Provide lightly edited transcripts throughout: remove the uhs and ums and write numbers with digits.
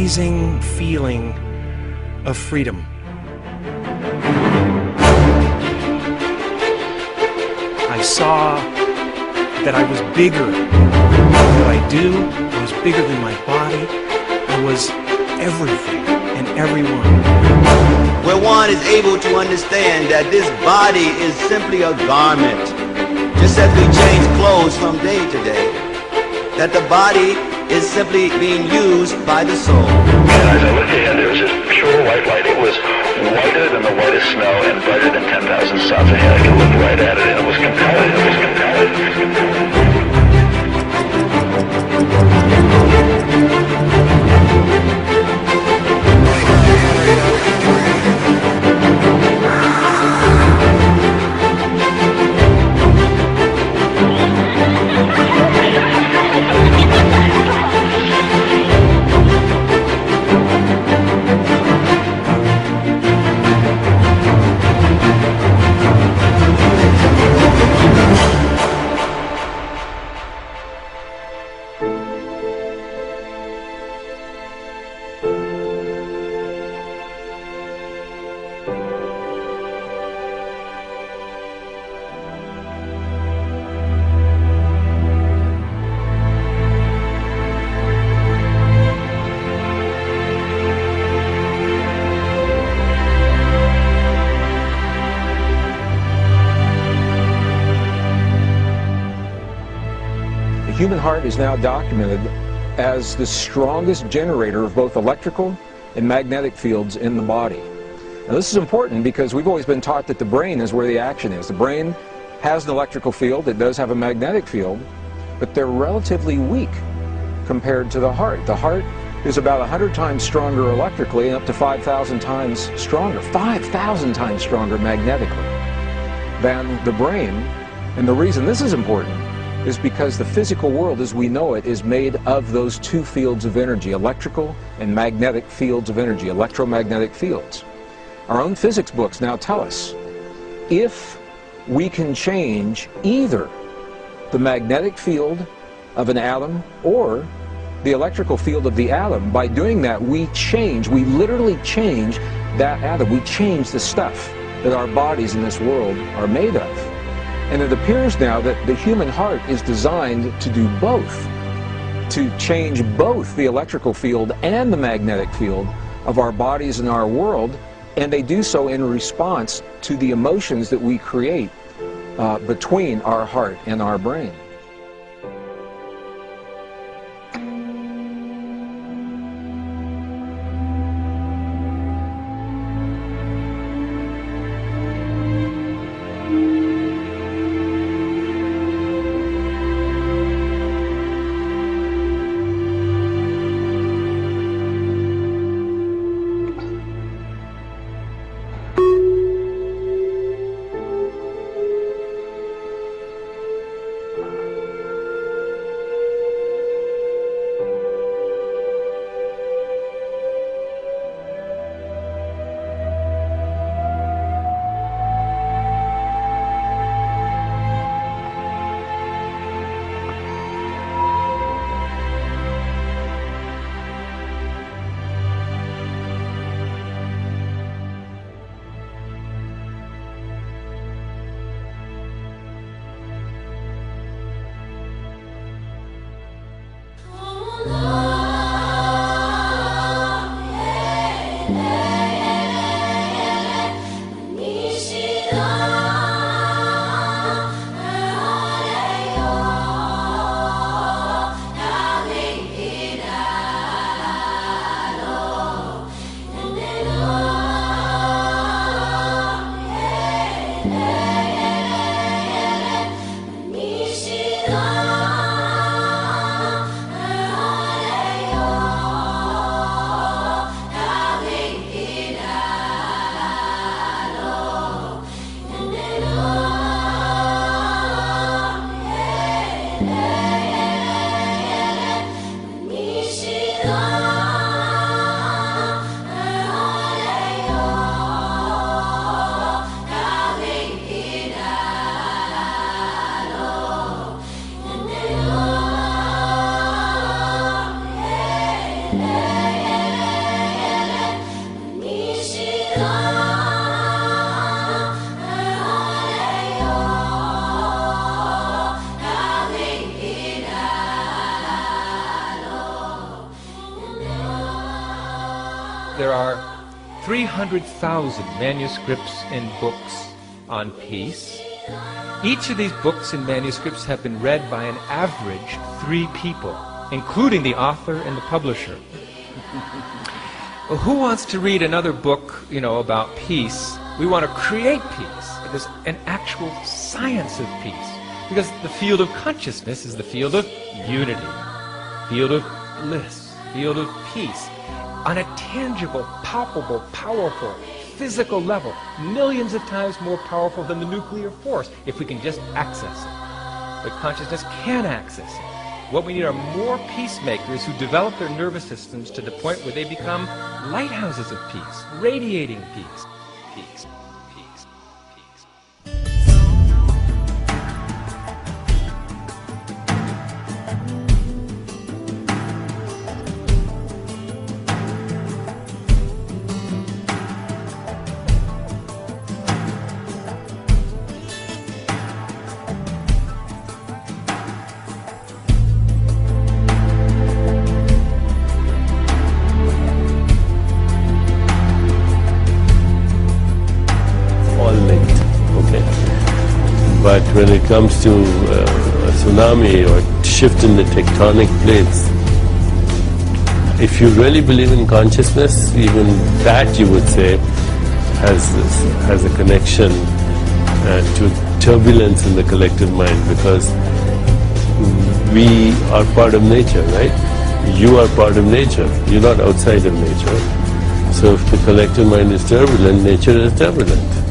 amazing feeling of freedom. I saw that I was bigger than what I do. I was bigger than my body. I was everything and everyone. Where one is able to understand that this body is simply a garment, just as we change clothes from day to day, that the body is simply being used by the soul. And as I looked ahead, there was this pure white light. It was whiter than the whitest snow and brighter than 10,000 suns ahead. I could look right at it, and it was compelling. It was compelling. It was compelling. The human heart is now documented as the strongest generator of both electrical and magnetic fields in the body. Now this is important because we've always been taught that the brain is where the action is. The brain has an electrical field, it does have a magnetic field, but they're relatively weak compared to the heart. The heart is about 100 times stronger electrically and up to 5,000 times stronger, 5,000 times stronger magnetically than the brain. And the reason this is important is because the physical world as we know it is made of those two fields of energy, electrical and magnetic fields of energy, electromagnetic fields. Our own physics books now tell us if we can change either the magnetic field of an atom or the electrical field of the atom, by doing that we literally change that atom. We change the stuff that our bodies in this world are made of. And it appears now that the human heart is designed to do both, to change both the electrical field and the magnetic field of our bodies and our world, and they do so in response to the emotions that we create between our heart and our brain. there are 300,000 manuscripts and books on peace. Each of these books and manuscripts have been read by an average 3 people, including the author and the publisher. Well, who wants to read another book, about peace? We want to create peace. It is an actual science of peace. Because the field of consciousness is the field of unity, field of bliss, field of peace. On a tangible, palpable, powerful, physical level, millions of times more powerful than the nuclear force, if we can just access it. But consciousness can access it. What we need are more peacemakers who develop their nervous systems to the point where they become lighthouses of peace, radiating peace. Peace. But when it comes to a tsunami or shift in the tectonic plates, if you really believe in consciousness, even that, you would say, has a connection to turbulence in the collective mind, because we are part of nature, right? You are part of nature. You're not outside of nature. So if the collective mind is turbulent, nature is turbulent.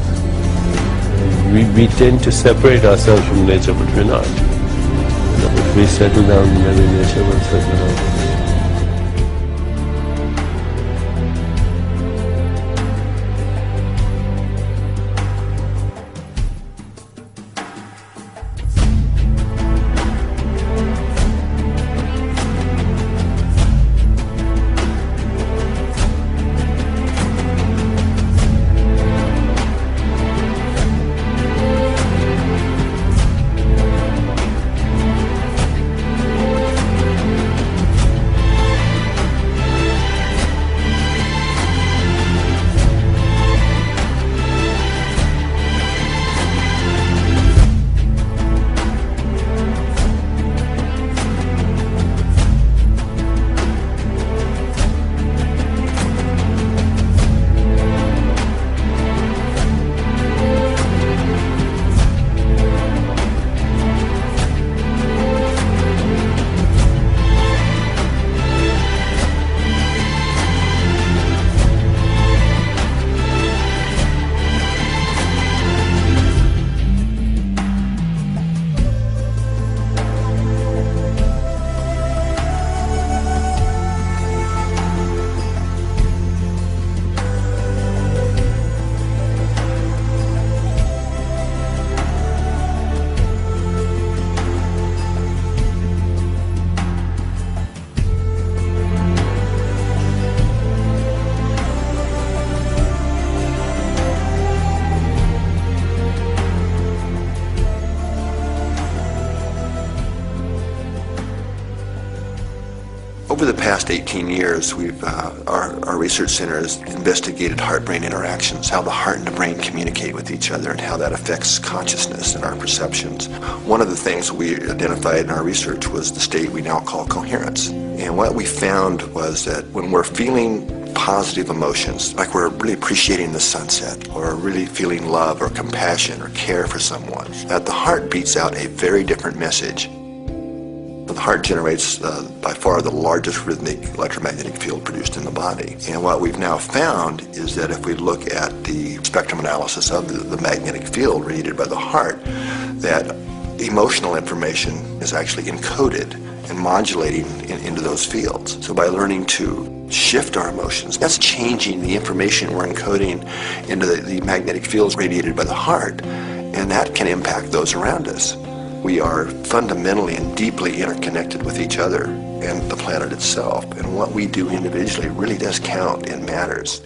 We tend to separate ourselves from nature, but we're not. If we settle down, maybe nature will settle down. Over the past 18 years, our research center has investigated heart-brain interactions, how the heart and the brain communicate with each other, and how that affects consciousness and our perceptions. One of the things we identified in our research was the state we now call coherence. And what we found was that when we're feeling positive emotions, like we're really appreciating the sunset, or really feeling love or compassion or care for someone, that the heart beats out a very different message. The heart generates by far the largest rhythmic electromagnetic field produced in the body. And what we've now found is that if we look at the spectrum analysis of the magnetic field radiated by the heart, that emotional information is actually encoded and modulating into those fields. So by learning to shift our emotions, that's changing the information we're encoding into the magnetic fields radiated by the heart, and that can impact those around us. We are fundamentally and deeply interconnected with each other and the planet itself, and what we do individually really does count and matters.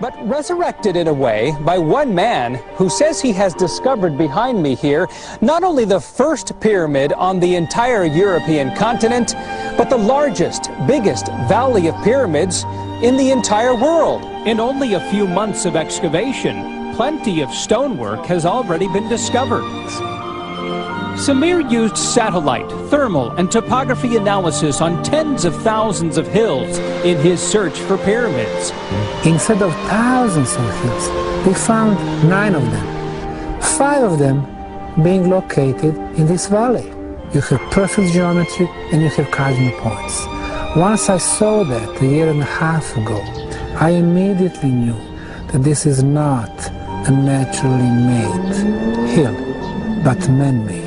but resurrected in a way by one man who says he has discovered behind me here not only the first pyramid on the entire European continent, but the largest, biggest valley of pyramids in the entire world. In only a few months of excavation, plenty of stonework has already been discovered. Samir used satellite, thermal, and topography analysis on tens of thousands of hills in his search for pyramids. Instead of thousands of hills, we found 9 of them. 5 of them being located in this valley. You have perfect geometry and you have cardinal points. Once I saw that a year and a half ago, I immediately knew that this is not a naturally made hill, but man-made.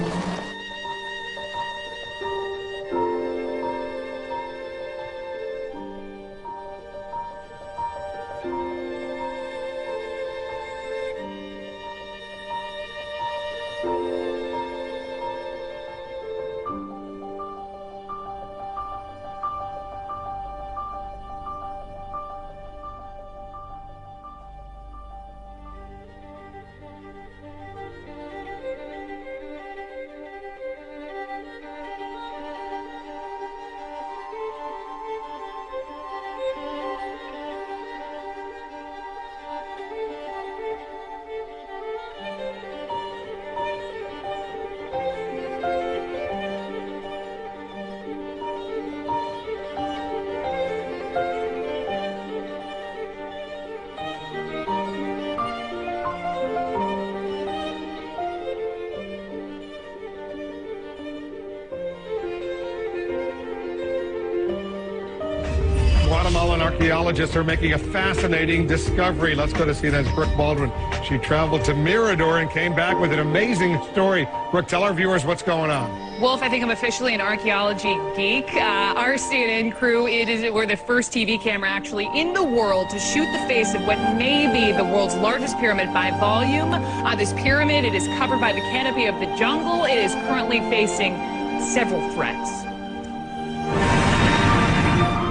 Guatemalan archaeologists are making a fascinating discovery. Let's go to CNN's Brooke Baldwin. She traveled to Mirador and came back with an amazing story. Brooke, tell our viewers what's going on. Wolf, I think I'm officially an archaeology geek. Our CNN crew, we're the first TV camera actually in the world to shoot the face of what may be the world's largest pyramid by volume. This pyramid, it is covered by the canopy of the jungle. It is currently facing several threats.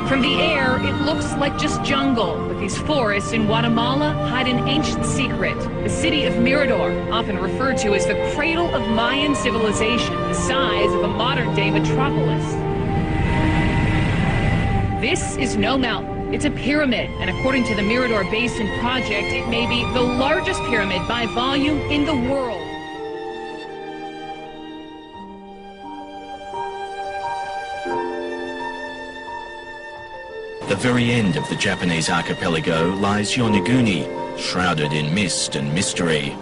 From the air, it looks like just jungle, but these forests in Guatemala hide an ancient secret. The city of Mirador, often referred to as the cradle of Mayan civilization, the size of a modern-day metropolis. This is no mountain. It's a pyramid, and according to the Mirador Basin Project, it may be the largest pyramid by volume in the world. At the very end of the Japanese archipelago lies Yonaguni, shrouded in mist and mystery.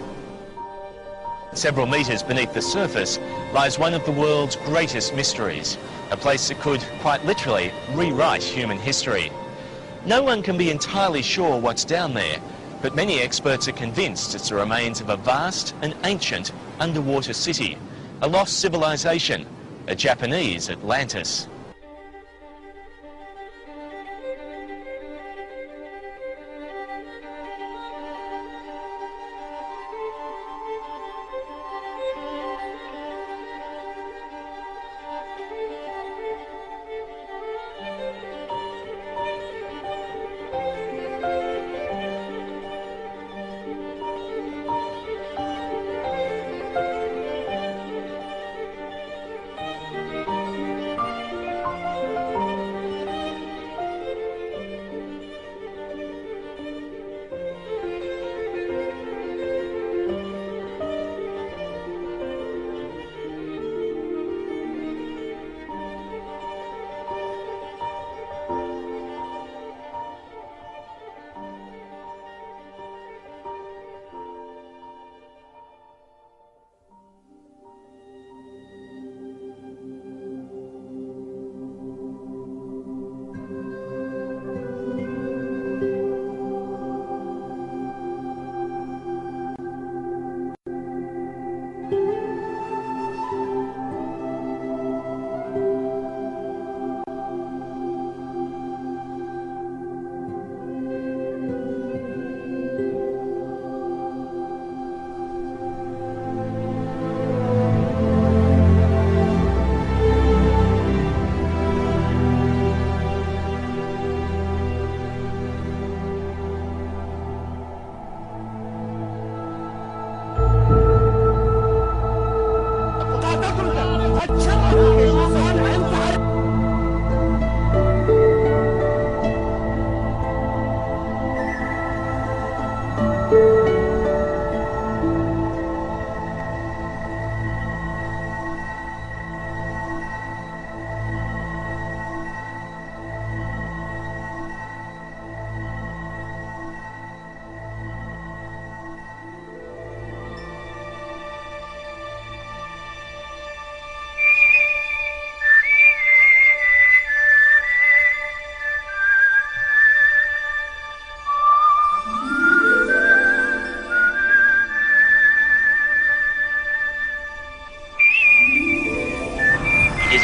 Several meters beneath the surface lies one of the world's greatest mysteries, a place that could quite literally rewrite human history. No one can be entirely sure what's down there, but many experts are convinced it's the remains of a vast and ancient underwater city, a lost civilization, a Japanese Atlantis.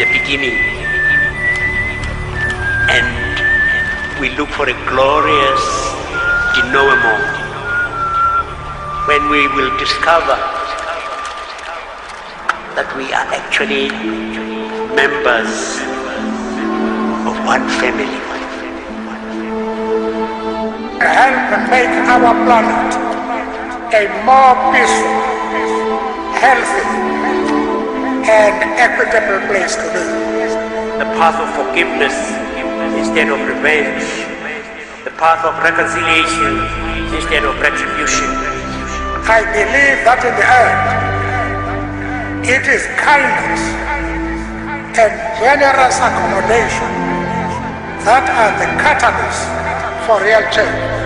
a beginning, and we look for a glorious denouement when we will discover that we are actually members of one family. Help make our planet a more peaceful, healthy, and equitable place to live. The path of forgiveness instead of revenge. The path of reconciliation instead of retribution. I believe that in the end, it is kindness and generous accommodation that are the catalyst for real change.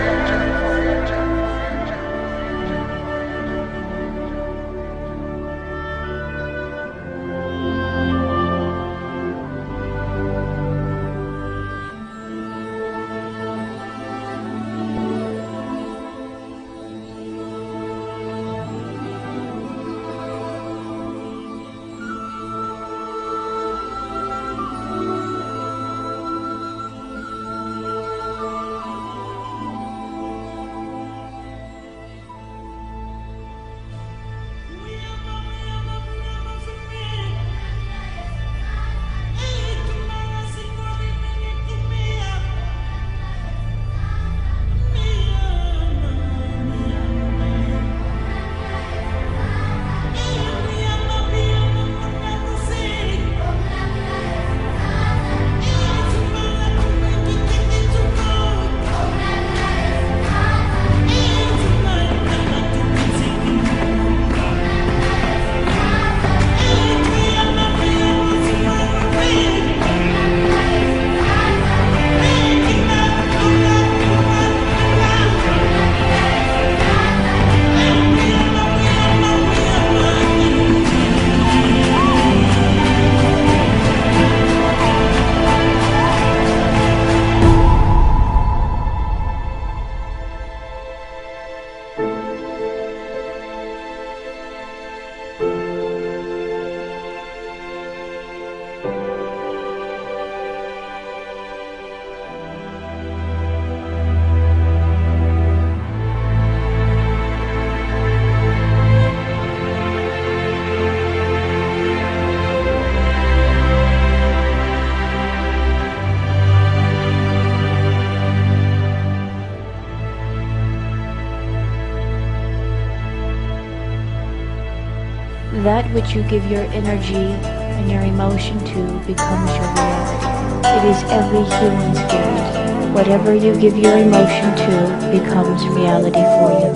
That which you give your energy and your emotion to becomes your reality. It is every human spirit. Whatever you give your emotion to becomes reality for you.